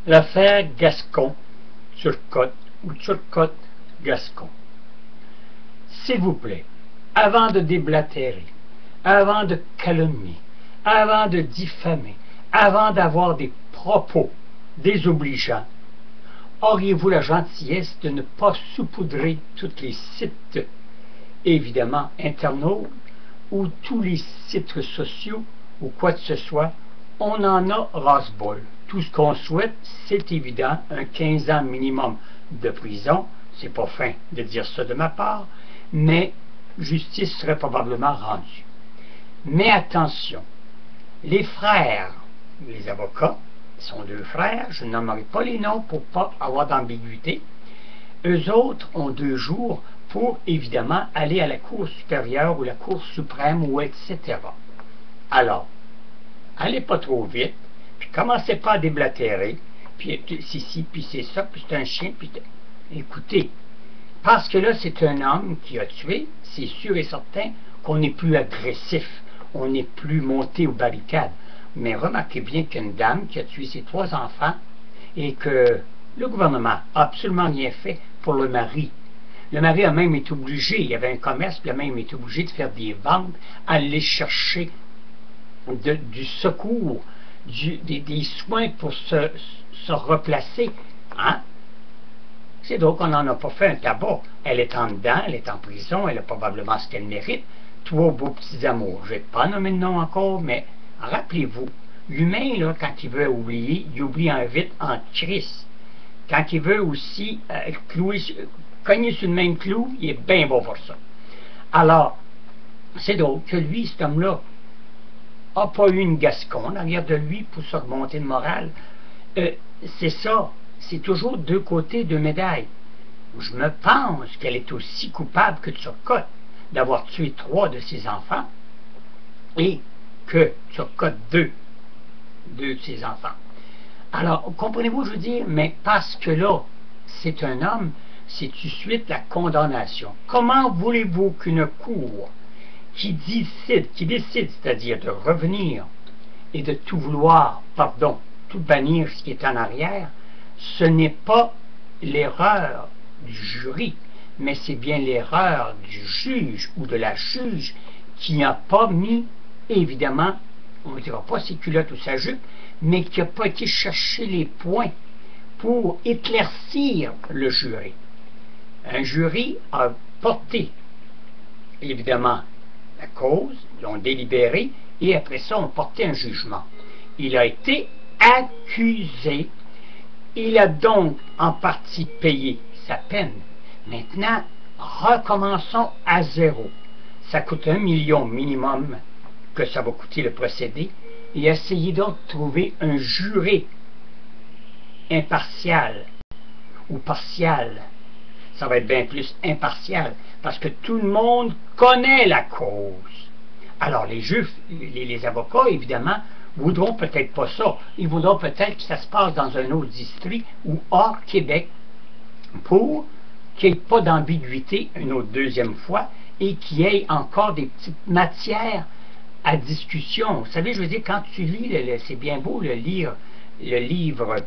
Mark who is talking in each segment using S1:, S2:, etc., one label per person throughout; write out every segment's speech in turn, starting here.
S1: L'affaire Gascon-Turcotte ou Turcotte-Gascon. S'il vous plaît, avant de déblatérer, avant de calomnier, avant de diffamer, avant d'avoir des propos désobligeants, auriez-vous la gentillesse de ne pas saupoudrer tous les sites, évidemment internautes, ou tous les sites sociaux, ou quoi que ce soit, on en a ras-bol. Tout ce qu'on souhaite, c'est évident, un 15 ans minimum de prison. C'est pas fin de dire ça de ma part, mais justice serait probablement rendue. Mais attention, les frères, les avocats, sont deux frères, je ne nommerai pas les noms pour ne pas avoir d'ambiguïté. Eux autres ont 2 jours pour, évidemment, aller à la Cour supérieure ou la Cour suprême ou etc. Alors, allez pas trop vite, puis commencez pas à déblatérer, puis c'est ci, puis c'est ça, puis c'est un chien, puis écoutez, parce que là, c'est un homme qui a tué, c'est sûr et certain qu'on n'est plus agressif, on n'est plus monté aux barricades. Mais remarquez bien qu'une dame qui a tué ses 3 enfants et que le gouvernement n'a absolument rien fait pour le mari. Le mari a même été obligé, il y avait un commerce, puis il a même été obligé de faire des ventes, aller chercher du secours, des soins pour se replacer. Hein? C'est donc qu'on n'en a pas fait un tabac. Elle est en dedans, elle est en prison, elle a probablement ce qu'elle mérite. 3 beaux petits amours. Je ne vais pas nommer de nom encore, mais rappelez-vous, l'humain, là, quand il veut oublier, il oublie en vite en crise. Quand il veut aussi cogner sur le même clou, il est bien bon pour ça. Alors, c'est drôle que lui, cet homme-là, n'a pas eu une Gascon arrière de lui pour se remonter le moral. C'est ça, c'est toujours 2 côtés de médaille. Je me pense qu'elle est aussi coupable que Turcotte d'avoir tué 3 de ses enfants et que Turcotte 2 de ses enfants. Alors, comprenez-vous, je veux dire, mais parce que là, c'est un homme, c'est tout de suite la condamnation. Comment voulez-vous qu'une cour qui décide, c'est-à-dire de revenir et de tout vouloir, tout bannir ce qui est en arrière, ce n'est pas l'erreur du jury, mais c'est bien l'erreur du juge ou de la juge qui n'a pas mis, évidemment, on ne dira pas ses culottes ou sa jupe, mais qui n'a pas été chercher les points pour éclaircir le jury. Un jury a porté, évidemment, la cause, ils ont délibéré, et après ça, on porté un jugement. Il a été accusé, il a donc en partie payé sa peine. Maintenant, recommençons à 0. Ça coûte 1 million minimum que ça va coûter le procédé, et essayez donc de trouver un juré impartial ou partial. Ça va être bien plus impartial, parce que tout le monde connaît la cause. Alors les juges, les avocats, évidemment, voudront peut-être pas ça. Ils voudront peut-être que ça se passe dans un autre district ou hors Québec pour qu'il n'y ait pas d'ambiguïté une autre 2e fois et qu'il y ait encore des petites matières à discussion. Vous savez, je veux dire, quand tu lis, c'est bien beau de lire le livre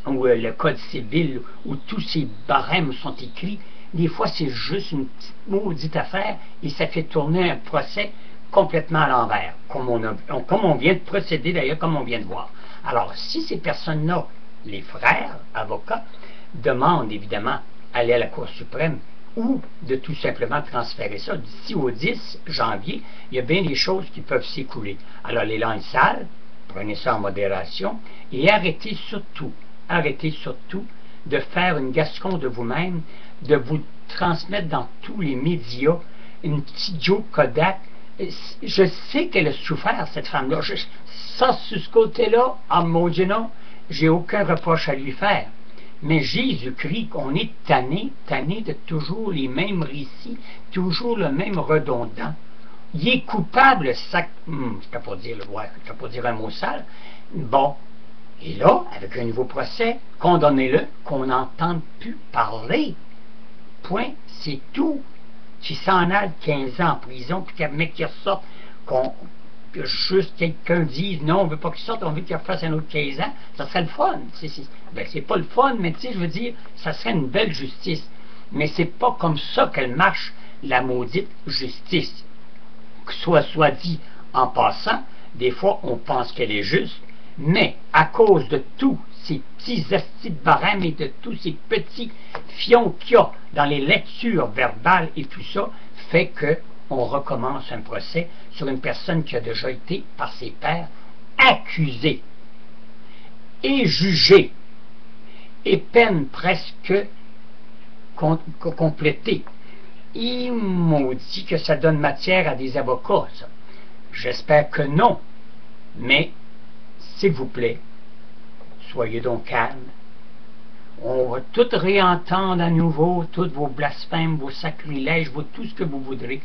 S1: ou le code civil où tous ces barèmes sont écrits. Des fois, c'est juste une petite maudite affaire et ça fait tourner un procès complètement à l'envers, comme on vient de procéder d'ailleurs, comme on vient de voir. Alors, si ces personnes-là, les frères, avocats, demandent évidemment aller à la Cour suprême ou de tout simplement transférer ça d'ici au 10 janvier, il y a bien des choses qui peuvent s'écouler. Alors, les langues sales, prenez ça en modération et arrêtez surtout de faire une Gascon de vous-même, de vous transmettre dans tous les médias une petite Joe Kodak. Je sais qu'elle a souffert, cette femme-là. Ça, sur ce côté-là, à mon Dieu non, j'ai aucun reproche à lui faire. Mais Jésus-Christ, on est tanné de toujours les mêmes récits, toujours le même redondant. Il est coupable, je ne peux pas dire un mot sale. Bon, et là, avec un nouveau procès, condamnez-le, qu'on n'entende plus parler. Point, c'est tout. Qui s'en aille 15 ans en prison, puis qu'un mec qui ressort, juste quelqu'un dise non, on veut pas qu'il sorte, on veut qu'il refasse un autre 15 ans, ça serait le fun. C'est pas le fun, mais tu sais, je veux dire, ça serait une belle justice. Mais c'est pas comme ça qu'elle marche, la maudite justice. Que soit dit en passant, des fois on pense qu'elle est juste, mais à cause de tous ces petits astis de barème et de tous ces petits fions qu'il y a dans les lectures verbales et tout ça, fait que on recommence un procès sur une personne qui a déjà été, par ses pairs, accusée et jugée, et peine presque complétée. Il maudit que ça donne matière à des avocats, ça. J'espère que non, mais s'il vous plaît, soyez donc calme. On va tout réentendre à nouveau, tous vos blasphèmes, vos sacrilèges, tout ce que vous voudrez.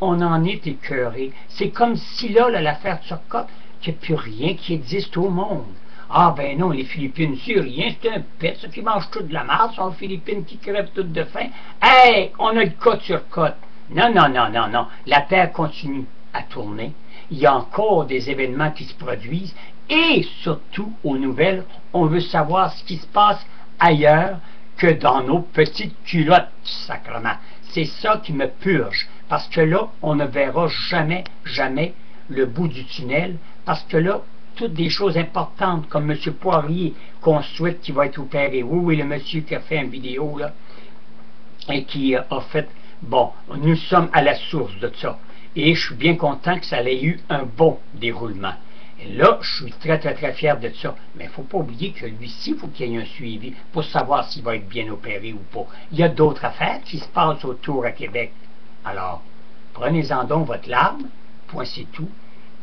S1: On en est écœuré. C'est comme si là, l'affaire Turcotte, qu'il n'y a plus rien qui existe au monde. Ah ben non, les Philippines, c'est rien, c'est un pet, ça qui mange tout de la marde, sont les Philippines qui crèvent toutes de faim. Hey, on a le cas Turcotte. Non, non, non, non, non. La Terre continue à tourner. Il y a encore des événements qui se produisent. Et surtout, aux nouvelles, on veut savoir ce qui se passe ailleurs que dans nos petites culottes, sacrement. C'est ça qui me purge. Parce que là, on ne verra jamais, jamais le bout du tunnel. Parce que là, toutes des choses importantes, comme M. Poirier, qu'on souhaite qu'il va être opéré. Oui, le monsieur qui a fait une vidéo, là, et qui a fait... Bon, nous sommes à la source de ça. Et je suis bien content que ça ait eu un bon déroulement. Et là, je suis très, très, très fier de ça. Mais il ne faut pas oublier que lui-ci, il faut qu'il y ait un suivi pour savoir s'il va être bien opéré ou pas. Il y a d'autres affaires qui se passent autour à Québec. Alors, prenez-en donc votre larme, point c'est tout,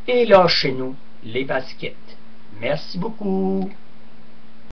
S1: et lâchez-nous les baskets. Merci beaucoup.